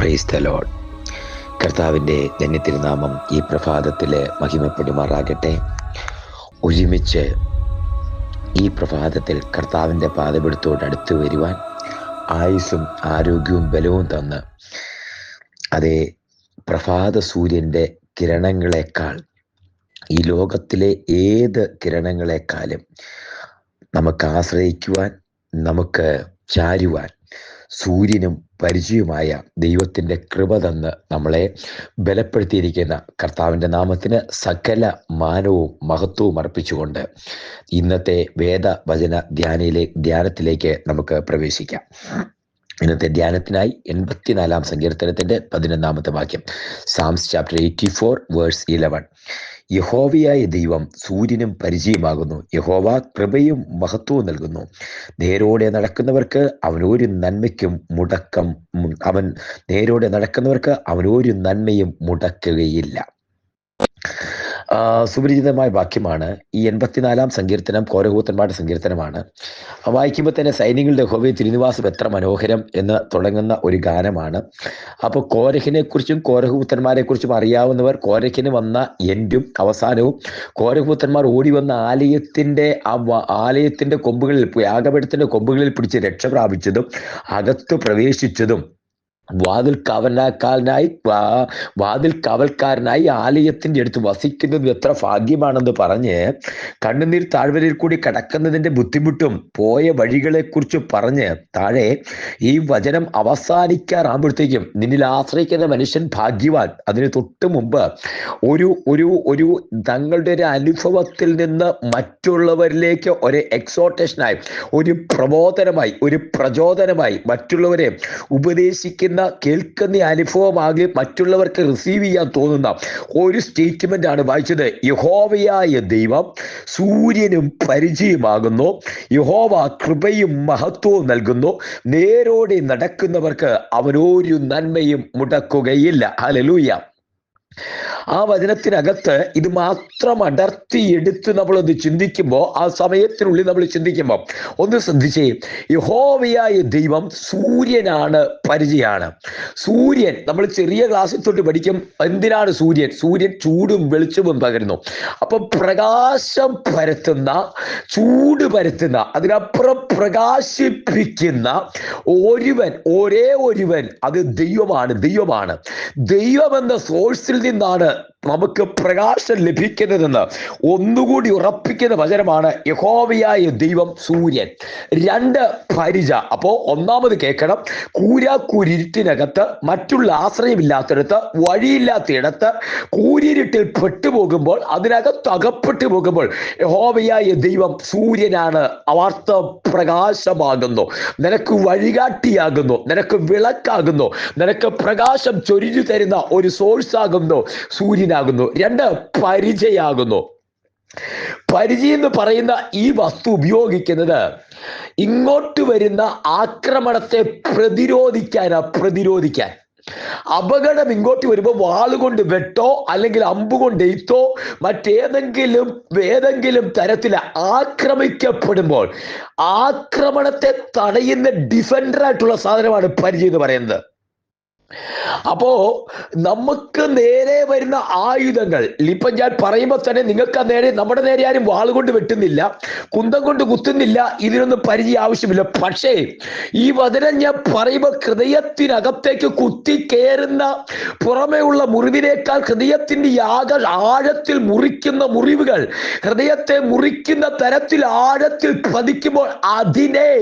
Praise the Lord. കർത്താവിൻ്റെ ധന്യതിരുനാമം ഈ പ്രഭാതത്തിൽ മഹിമപ്പെടുമാറാകട്ടെ. ഒരുമിച്ച് ഈ പ്രഭാതത്തിൽ കർത്താവിൻ്റെ പാദപീഠത്തോട് അടുത്ത് വരുവാൻ ആയുസ്സും ആരോഗ്യവും ബലവും തന്ന്, അതേ പ്രഭാത സൂര്യൻ്റെ കിരണങ്ങളെക്കാൾ, ഈ ലോകത്തിലെ ഏത് കിരണങ്ങളെക്കാളും നമുക്ക് ആശ്രയിക്കുവാൻ, നമുക്ക് ചാരുവാൻ സൂര്യനും പരിചയമായ ദൈവത്തിൻ്റെ കൃപ തന്ന് നമ്മളെ ബലപ്പെടുത്തിയിരിക്കുന്ന കർത്താവിൻ്റെ നാമത്തിന് സകല മാനവും മഹത്വവും അർപ്പിച്ചുകൊണ്ട് ഇന്നത്തെ വേദവചന ധ്യാനത്തിലേക്ക് നമുക്ക് പ്രവേശിക്കാം. ഇന്നത്തെ ധ്യാനത്തിനായി 84 സങ്കീർത്തനത്തിൻ്റെ 11 വാക്യം, സാംസ് ചാപ്റ്റർ 84 വേഴ്സ് 11. യഹോവയായ ദൈവം സൂര്യനും പരിചയമാകുന്നു, യഹോവ കൃപയും മഹത്വവും നൽകുന്നു. നേരോടെ നടക്കുന്നവർക്ക് അവനൊരു നന്മയ്ക്കും അവനൊരു നന്മയും മുടക്കുകയില്ല. സുപരിചിതമായ വാക്യമാണ്. ഈ 84 സങ്കീർത്തനം കോരഹൂത്തന്മാരുടെ സങ്കീർത്തനമാണ്. വായിക്കുമ്പോൾ തന്നെ സൈന്യങ്ങളുടെ യഹോവേ തിരുനിവാസം എത്ര മനോഹരം എന്ന് തുടങ്ങുന്ന ഒരു ഗാനമാണ്. അപ്പോൾ കോരഹിനെ കുറിച്ചും കോരഹൂത്തന്മാരെ കുറിച്ചും അറിയാവുന്നവർ കോരഹിന് വന്ന എൻഡും അവസാനവും, കോരഹൂത്തന്മാർ ഓടി വന്ന ആലയത്തിന്റെ കൊമ്പുകളിൽ, യാഗപീഠത്തിന്റെ കൊമ്പുകളിൽ പിടിച്ച് രക്ഷ പ്രാപിച്ചതും അകത്ത് പ്രവേശിച്ചതും വാതിൽ കാവൽക്കാരനായി ആലയത്തിന്റെ അടുത്ത് വസിക്കുന്നത് എത്ര ഭാഗ്യമാണെന്ന് പറഞ്ഞ് കണ്ണുനീർ താഴ്വരയിൽ കൂടി കടക്കുന്നതിന്റെ ബുദ്ധിമുട്ടും പോയ വഴികളെ കുറിച്ച് പറഞ്ഞ് താഴെ ഈ വചനം അവസാനിക്കാറാകുമ്പോഴത്തേക്കും നിന്നിൽ ആശ്രയിക്കുന്ന മനുഷ്യൻ ഭാഗ്യവാൻ. അതിന് തൊട്ട് മുമ്പ് ഒരു തങ്ങളുടെ ഒരു അനുഭവത്തിൽ നിന്ന് മറ്റുള്ളവരിലേക്ക് ഒരു എക്സോട്ടേഷനായി, ഒരു പ്രബോധനമായി, ഒരു പ്രചോദനമായി മറ്റുള്ളവരെ ഉപദേശിക്കുന്ന, കേൾക്കുന്ന അനുഭവമാകെ മറ്റുള്ളവർക്ക് റിസീവ് ചെയ്യാൻ തോന്നുന്ന ഒരു സ്റ്റേറ്റ്മെന്റ് ആണ് വായിച്ചത്. യഹോവയായ ദൈവം സൂര്യനും പരിചയമാകുന്നു, യഹോവ കൃപയും മഹത്വവും നൽകുന്നു. നേരോടെ നടക്കുന്നവർക്ക് അവനൊരു നന്മയും മുടക്കുകയില്ല. ഹല്ലേലൂയ. ആ വചനത്തിനകത്ത് ഇത് മാത്രം അടർത്തിയെടുത്ത് നമ്മളൊന്ന് ചിന്തിക്കുമ്പോൾ, ആ സമയത്തിനുള്ളിൽ നമ്മൾ ചിന്തിക്കുമ്പോൾ ഒന്ന് ശ്രദ്ധിച്ചേ. യഹോവയായ ദൈവം സൂര്യനാണ്, പരിചയമാണ്. സൂര്യൻ നമ്മൾ ചെറിയ ക്ലാസ്സിൽ തൊട്ട് പഠിക്കും. എന്തിനാണ് സൂര്യൻ? സൂര്യൻ ചൂടും വെളിച്ചവും പകരുന്നു. അപ്പൊ പ്രകാശം പരത്തുന്ന, ചൂട് പരത്തുന്ന, അതിനപ്പുറം പ്രകാശിപ്പിക്കുന്ന ഒരേ ഒരുവൻ അത് ദൈവമാണ്. ദൈവം എന്ന സോഴ്സിൽ നിന്നാണ് നമുക്ക് പ്രകാശം ലഭിക്കുന്നതെന്ന് ഒന്നുകൂടി ഉറപ്പിക്കുന്ന വചനമാണ് യഹോവയായ ദൈവം സൂര്യൻ. 2 പരിച. അപ്പോ ഒന്നാമത് കേൾക്കണം, കൂരിരുട്ടിനകത്ത്, മറ്റുള്ള ആശ്രയമില്ലാത്തിടത്ത്, വഴിയില്ലാത്തയിടത്ത്, കൂരിരുട്ടിൽ പെട്ടുപോകുമ്പോൾ, അതിനകത്ത് അകപ്പെട്ടു പോകുമ്പോൾ യഹോവയായ ദൈവം സൂര്യനാണ്. അവാർത്ത പ്രകാശമാകുന്നു, നിനക്ക് വഴികാട്ടിയാകുന്നു, നിനക്ക് വിളക്കാകുന്നു, നിനക്ക് പ്രകാശം ചൊരിഞ്ഞു തരുന്ന ഒരു സോഴ്സ് ആകുന്നു, സൂര്യനാകുന്നു. 2 പരിചയാകുന്നു. പരിചയം എന്ന് പറയുന്ന ഈ വസ്തു ഉപയോഗിക്കുന്നത് ഇങ്ങോട്ട് വരുന്ന ആക്രമണത്തെ പ്രതിരോധിക്കാൻ. അപകടം ഇങ്ങോട്ട് വരുമ്പോൾ വാളുകൊണ്ട് വെട്ടോ അല്ലെങ്കിൽ അമ്പുകൊണ്ട് എയ്ത്തോ ഏതെങ്കിലും തരത്തിൽ ആക്രമിക്കപ്പെടുമ്പോൾ ആക്രമണത്തെ തടയുന്ന ഡിഫൻഡറായിട്ടുള്ള സാധനമാണ് പരിചയം എന്ന് പറയുന്നത്. അപ്പോ നമുക്ക് നേരെ വരുന്ന ആയുധങ്ങൾ, ഇപ്പൊ ഞാൻ പറയുമ്പോൾ തന്നെ നിങ്ങൾക്ക് നമ്മുടെ നേരെ ആരും വാളുകൊണ്ട് വെട്ടുന്നില്ല, കുന്തം കൊണ്ട് കുത്തുന്നില്ല, ഇതിനൊന്നും പരിചയം ആവശ്യമില്ല. പക്ഷേ ഈ വചനം ഞാൻ പറയുമ്പോൾ ഹൃദയത്തിനകത്തേക്ക് കുത്തി കയറുന്ന പുറമേ ഉള്ള മുറിവിനേക്കാൾ ഹൃദയത്തിന്റെ ആഴത്തിൽ മുറിക്കുന്ന മുറിവുകൾ, ഹൃദയത്തെ മുറിക്കുന്ന തരത്തിൽ ആഴത്തിൽ പതിക്കുമ്പോൾ അതിനെ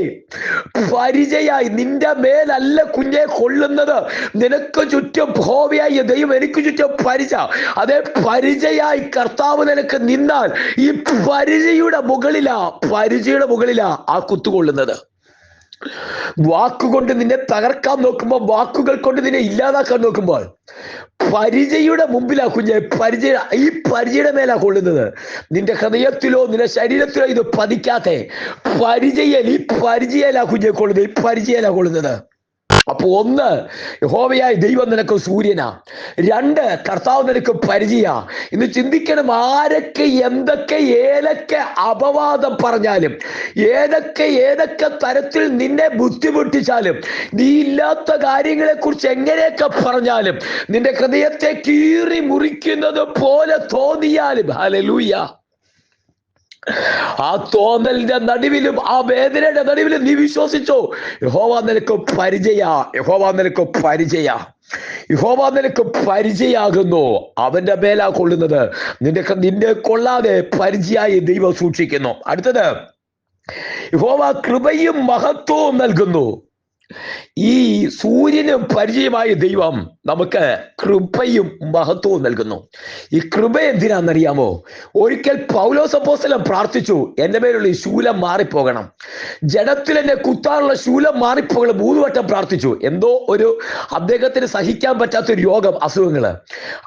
പരിചയായി, നിന്റെ മേലല്ല കുഞ്ഞെ കൊള്ളുന്നത്, നിനക്ക് ചുറ്റും യഹോവയായ ദൈവം എനിക്ക് ചുറ്റും പരിച, അതേ പരിചയായി കർത്താവ് നിനക്ക് നിന്നാൽ ഈ പരിചയുടെ മുകളിലാ ആ കുത്തുകൊള്ളുന്നത്. വാക്കുകൊണ്ട് നിന്നെ തകർക്കാൻ നോക്കുമ്പോൾ, വാക്കുകൾ കൊണ്ട് നിന്നെ ഇല്ലാതാക്കാൻ നോക്കുമ്പോൾ പരിചയുടെ മുമ്പിലാ കുഞ്ഞെ, ഈ പരിചയുടെ മേലാ കൊള്ളുന്നത്. നിന്റെ ഹൃദയത്തിലോ നിന്റെ ശരീരത്തിലോ ഇത് പതിക്കാതെ ഈ പരിചയലാ കുഞ്ഞെ കൊള്ളുന്നത്, ഈ പരിചയലാ കൊള്ളുന്നത്. അപ്പൊ ഒന്ന്, യഹോവയായ ദൈവം നിനക്ക് സൂര്യനാ. രണ്ട്, കർത്താവ് നിനക്ക് പരിചയ. ഇന്ന് ചിന്തിക്കണം, ആരൊക്കെ എന്തൊക്കെ ഏതൊക്കെ അപവാദം പറഞ്ഞാലും, ഏതൊക്കെ തരത്തിൽ നിന്നെ ബുദ്ധിമുട്ടിച്ചാലും, നീ ഇല്ലാത്ത കാര്യങ്ങളെ കുറിച്ച് എങ്ങനെയൊക്കെ പറഞ്ഞാലും, നിന്റെ ഹൃദയത്തെ കീറി മുറിക്കുന്നത് പോലെ തോന്നിയാലും, ഹല്ലേലൂയ, ആ തോന്നലിന്റെ നടുവിലും ആ വേദനയുടെ നടുവിലും നീ വിശ്വസിച്ചോ, യഹോവ നിനക്ക് പരിചയ, യഹോവ നിനക്ക് പരിചയ, യഹോവ നിനക്ക് പരിചയാകുന്നു. അവന്റെ മേലാ കൊള്ളുന്നത്. നിന്നെ കൊള്ളാതെ പരിചയായി ദൈവം സൂക്ഷിക്കുന്നു. അടുത്തത്, യഹോവ കൃപയും മഹത്വവും നൽകുന്നു. ഈ സൂര്യനും പരിചയമായ ദൈവം നമുക്ക് കൃപയും മഹത്വവും നൽകുന്നു. ഈ കൃപ എന്തിനാണെന്നറിയാമോ? ഒരിക്കൽ പൗലോസ് അപ്പോസ്തലൻ പ്രാർത്ഥിച്ചു, എന്റെ മേലുള്ള ഈ ശൂലം മാറിപ്പോകണം, ജഡത്തിൽ എന്നെ കുത്താനുള്ള ശൂലം മാറിപ്പോകണം. 3 വട്ടം പ്രാർത്ഥിച്ചു. എന്തോ ഒരു അദ്ദേഹത്തിന് സഹിക്കാൻ പറ്റാത്തൊരു രോഗം, അസുഖങ്ങള്.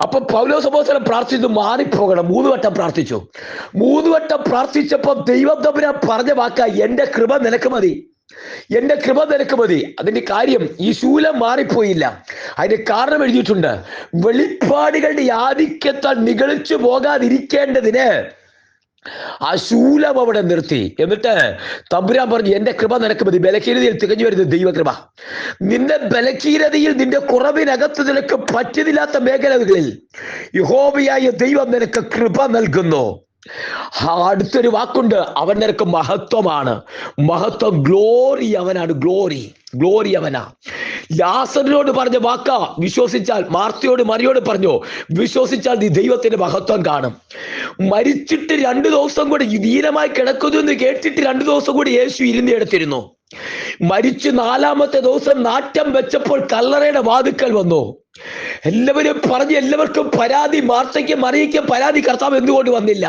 അപ്പൊ പൗലോസ് അപ്പോസ്തലൻ പ്രാർത്ഥിച്ചു മാറിപ്പോകണം. 3 വട്ടം പ്രാർത്ഥിച്ചു. 3 വട്ടം പ്രാർത്ഥിച്ചപ്പോൾ ദൈവം തമ്പുരാൻ പറഞ്ഞ വാക്കാ, എന്റെ കൃപ നിനക്ക് മതി, എന്റെ കൃപ നിനക്ക് മതി. അതിന്റെ കാര്യം, ഈ ശൂലം മാറിപ്പോയില്ല. അതിന്റെ കാരണം എഴുതിയിട്ടുണ്ട്. വെളിപ്പാടുകളുടെ ആധിക്യത്താൽ നിഗളിച്ചു പോകാതിരിക്കേണ്ടതിന് ആ ശൂലം അവിടെ നിർത്തി. എന്നിട്ട് തമ്പുരാൻ പറഞ്ഞു, എന്റെ കൃപ നിനക്ക് മതി. ബലഹീനതയിൽ തികഞ്ഞു വരുന്നത് ദൈവകൃപ. നിന്റെ ബലഹീനതയിൽ, നിന്റെ കുറവിനകത്ത് നിനക്ക് പറ്റുന്നില്ലാത്ത മേഖലകളിൽ യഹോവയായ ദൈവം നിനക്ക് കൃപ നൽകുന്നു. അടുത്തൊരു വാക്കുണ്ട്, അവൻ നിനക്ക് മഹത്വമാണ്. മഹത്വം, ഗ്ലോറി അവനാണ്. ഗ്ലോറി അവനാ. ലാസറിനോട് പറഞ്ഞ വാക്കാ, വിശ്വസിച്ചാൽ. മാർത്തയോട് മറിയോട് പറഞ്ഞു, വിശ്വസിച്ചാൽ നീ ദൈവത്തിന്റെ മഹത്വം കാണും. മരിച്ചിട്ട് 2 ദിവസം കൂടി ദീനമായി കിടക്കുന്നു എന്ന് കേട്ടിട്ട് 2 ദിവസം കൂടി യേശു ഇരുന്നിടത്തിരുന്നു. മരിച്ച് 4-ാമത്തെ ദിവസം നാറ്റം വെച്ചപ്പോൾ കല്ലറയുടെ വാതുക്കൽ വന്നു. എല്ലാവരും പറഞ്ഞ്, എല്ലാവർക്കും പരാതി, മാർത്തയ്ക്കും മറിയയ്ക്കും പരാതി, കർത്താവ് എന്തുകൊണ്ട് വന്നില്ല?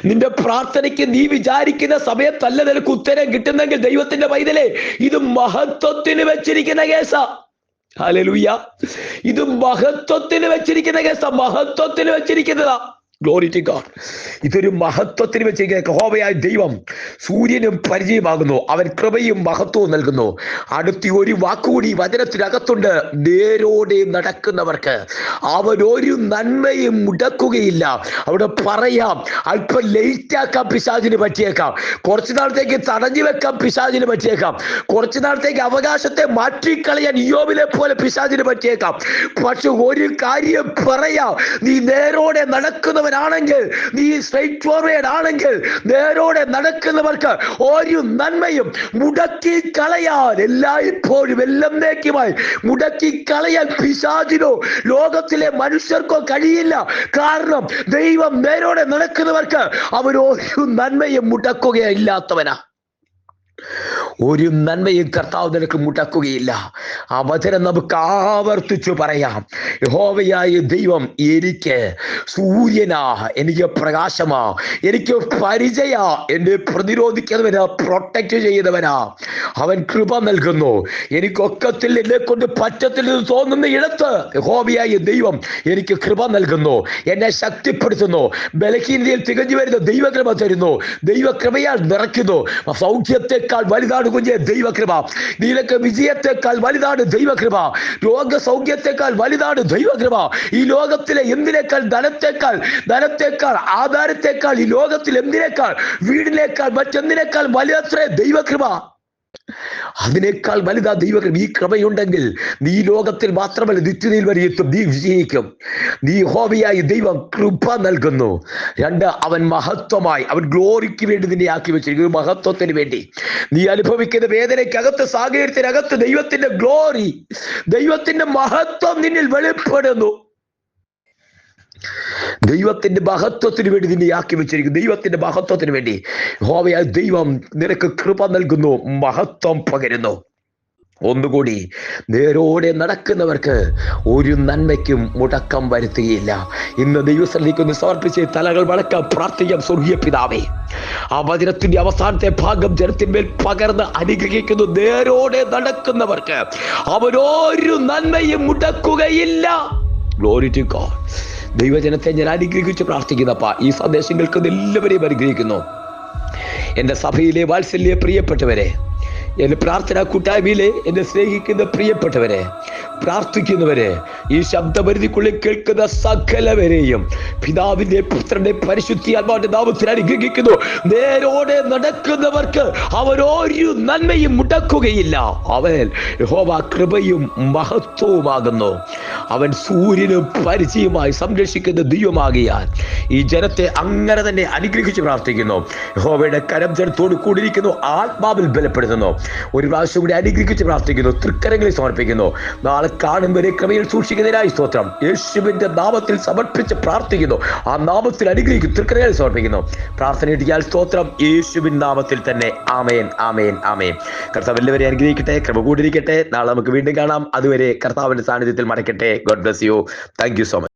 നിന്റെ പ്രാർത്ഥനയ്ക്ക് നീ വിചാരിക്കുന്ന സമയത്തല്ല നിനക്ക് ഉത്തരം കിട്ടുന്നെങ്കിൽ, ദൈവത്തിന്റെ പൈതലേ, ഇത് മഹത്വത്തിന് വെച്ചിരിക്കുന്ന കേസാ. ഹല്ലേലൂയ, ഇത് മഹത്വത്തിന് വെച്ചിരിക്കുന്ന കേസാ, മഹത്വത്തിന് വെച്ചിരിക്കുന്നതാ. Glory to God. ഇതൊരു മഹത്വത്തിന് വെച്ചിരിക്കുന്ന യഹോവയായ ദൈവം സൂര്യനും പരിചയമാകുന്നു. അവൻ കൃപയും മഹത്വവും നൽകുന്നു. അടുത്ത ഒരു വാക്കുകൂടി വചനത്തിനകത്തുണ്ട്, നേരോടെ നടക്കുന്നവർക്ക് അവൻ ഒരു നന്മയും മുടക്കുകയില്ല. അവിടെ പറയാം, അല്പം ലേറ്റ് ആക്കാൻ പിശാചിന് പറ്റിയേക്കാം, കുറച്ചു നാളത്തേക്ക് തടഞ്ഞു വെക്കാൻ പിശാചിന് പറ്റിയേക്കാം, കുറച്ചു നാളത്തേക്ക് അവകാശത്തെ മാറ്റിക്കളയാൻ ഇയ്യോബിനെ പോലെ പിശാചിന് പറ്റിയേക്കാം. പക്ഷെ ഒരു കാര്യം പറയാം, നീ നേരോടെ നടക്കുന്നവനാണെങ്കിൽ, നീ സ്ട്രൈറ്റ് ഫോർവേഡ് ആണെങ്കിൽ, നേരോടെ നടക്കുന്നവർക്ക് ഒരു നന്മയും മുടക്കി കളയാൻ, എല്ലായ്പ്പോഴും എന്നേക്കുമായി മുടക്കി കളയാൻ പിശാചിനോ ലോകത്തിലെ മനുഷ്യർക്കോ കഴിയില്ല. കാരണം ദൈവം നേരോടെ നടക്കുന്നവർക്ക് അവർ ഒരു നന്മയും മുടക്കുകയില്ലാത്തവനാ. ഒരു നന്മയും കർത്താവ് നിനക്ക് മുടക്കുകയില്ല. ആ വചനം നമുക്ക് ആവർത്തിച്ചു പറയാം. യഹോവയായ ദൈവം എനിക്ക് സൂര്യനാ, എനിക്ക് പ്രകാശമാ, എനിക്ക് പരിചയ, എന്നെ പ്രതിരോധിക്കുന്നവനാ, പ്രൊട്ടക്ട് ചെയ്യുന്നവനാ. അവൻ കൃപ നൽകുന്നു. എനിക്കൊക്കത്തിൽ, എന്നെ കൊണ്ട് പറ്റത്തില്ലെന്ന് തോന്നുന്ന ഇടത്ത് യഹോവയായ ദൈവം എനിക്ക് കൃപ നൽകുന്നു, എന്നെ ശക്തിപ്പെടുത്തുന്നു. ബലഹീനതയിൽ തികഞ്ഞു വരുന്ന ദൈവകൃപ തരുന്നു. ദൈവകൃപയാൽ നിറയ്ക്കുന്നു. സൗഖ്യത്തെക്കാൾ വലുതാണ് കുഞ്ഞെ ദൈവകൃപ. നിനക്ക് വിജയത്തെക്കാൾ വലുതാണ് ദൈവകൃപ. രോഗസൗഖ്യത്തെക്കാൾ വലുതാണ് ദൈവകൃപ. ഈ ലോകത്തിലെ എന്തിനേക്കാൾ, ധനത്തെക്കാൾ, ആധാരത്തെക്കാൾ, ഈ ലോകത്തിൽ എന്തിനേക്കാൾ, വീടിനേക്കാൾ, മറ്റെന്തിനേക്കാൾ വലുതത്രേ ദൈവകൃപ. അതിനേക്കാൾ വലുതാ ദൈവകൃപ. ഈ കൃപയുണ്ടെങ്കിൽ നീ ലോകത്തിൽ മാത്രമല്ല, നിത്യതയിൽ വരെ എത്തും, നീ വിജയിക്കും. നീ യഹോവയായ ദൈവം കൃപ നൽകുന്നു. 2, അവൻ മഹത്വമായി, അവൻ ഗ്ലോറിക്ക് വേണ്ടി നിന്നെ ആക്കി വെച്ചിരിക്കുന്നു. മഹത്വത്തിന് വേണ്ടി നീ അനുഭവിക്കുന്ന വേദനയ്ക്കകത്ത്, സാഹചര്യത്തിനകത്ത് ദൈവത്തിന്റെ ഗ്ലോറി, ദൈവത്തിന്റെ മഹത്വം നിന്നിൽ വെളിപ്പെടുന്നു. ദൈവത്തിന്റെ മഹത്വത്തിന് വേണ്ടി നിന്നെ ആക്കി വെച്ചിരിക്കുന്നു. ദൈവത്തിന്റെ മഹത്വത്തിന് വേണ്ടി യഹോവയായ ദൈവം നിനക്ക് കൃപ നൽകുന്നു, മഹത്വം പകരുന്നു. ഒന്നുകൂടി, നേരോടെ നടക്കുന്നവർക്ക് ഒരു നന്മയ്ക്കും മുടക്കം വരുത്തുകയില്ല. ഇന്ന് ദൈവസ്ഥലിലേക്ക് സമർപ്പിച്ച് തലകൾ വണക്കാം, പ്രാർത്ഥിക്കാം. സ്വർഗീയ പിതാവേ, ആ വചനത്തിന്റെ അവസാനത്തെ ഭാഗം ജനത്തിന്മേൽ പകർന്ന് അനുഗ്രഹിക്കുന്നു. നേരോടെ നടക്കുന്നവർക്ക് അവരൊരു നന്മയും മുടക്കുകയില്ല. Glory to God. ദൈവജനത്തെ ഞാൻ അനുഗ്രഹിച്ച് പ്രാർത്ഥിക്കുന്നപ്പ, ഈ സന്ദേശം കേൾക്കുന്ന എല്ലാവരെയും അനുഗ്രഹിക്കുന്നു. എൻ്റെ സഭയിലെ വാത്സല്യ പ്രിയപ്പെട്ടവരെ, എന്റെ പ്രാർത്ഥനാ കൂട്ടായ്മയിലെ എന്നെ സ്നേഹിക്കുന്ന പ്രിയപ്പെട്ടവരെ, പ്രാർത്ഥിക്കുന്നവരെ, ഈ ശബ്ദപരിധിക്കുള്ളിൽ കേൾക്കുന്ന സകലവരെയും പിതാവിന്റെ പുത്രന്റെ പരിശുദ്ധാത്മാവിന്റെ നാമത്തിൽ അനുഗ്രഹിക്കുന്നു. നേരോടെ നടക്കുന്നവർക്ക് അവൻ ഒരു നന്മയും മുടക്കുകയില്ല. അവൻ യഹോവ കൃപയും മഹത്വവുമാകുന്നു. അവൻ സൂര്യനും പരിചയമായി സംരക്ഷിക്കുന്ന ദൈവമാകിയാൽ ഈ ജനത്തെ അങ്ങനെ തന്നെ അനുഗ്രഹിച്ച് പ്രാർത്ഥിക്കുന്നു. യഹോവയുടെ കരം ജനത്തോട് കൂടിയിരിക്കുന്നു, ആത്മാവിൽ ബലപ്പെടുത്തുന്നു. ഒരു പ്രാവശ്യം കൂടി അനുഗ്രഹിച്ച് പ്രാർത്ഥിക്കുന്നു, തൃക്കരങ്ങളിൽ സമർപ്പിക്കുന്നു. നാളെ കാണും വരെ കൃപയിൽ സൂക്ഷിക്കുന്നതിനായി സ്തോത്രം. യേശുവിന്റെ നാമത്തിൽ സമർപ്പിച്ച് പ്രാർത്ഥിക്കുന്നു, ആ നാമത്തിൽ അനുഗ്രഹിക്കും, തൃക്കരങ്ങളിൽ സമർപ്പിക്കുന്നു. പ്രാർത്ഥന ഇടിയാൽ സ്തോത്രം, യേശുവിൻ നാമത്തിൽ തന്നെ. ആമേൻ, ആമേൻ, ആമേൻ. കർത്താവ് എല്ലാവരെയും അനുഗ്രഹിക്കട്ടെ, കൃപ കൂടിയിരിക്കട്ടെ. നാളെ നമുക്ക് വീണ്ടും കാണാം. അതുവരെ കർത്താവിന്റെ സാന്നിധ്യത്തിൽ മടക്കട്ടെ. God bless you. Thank you so much.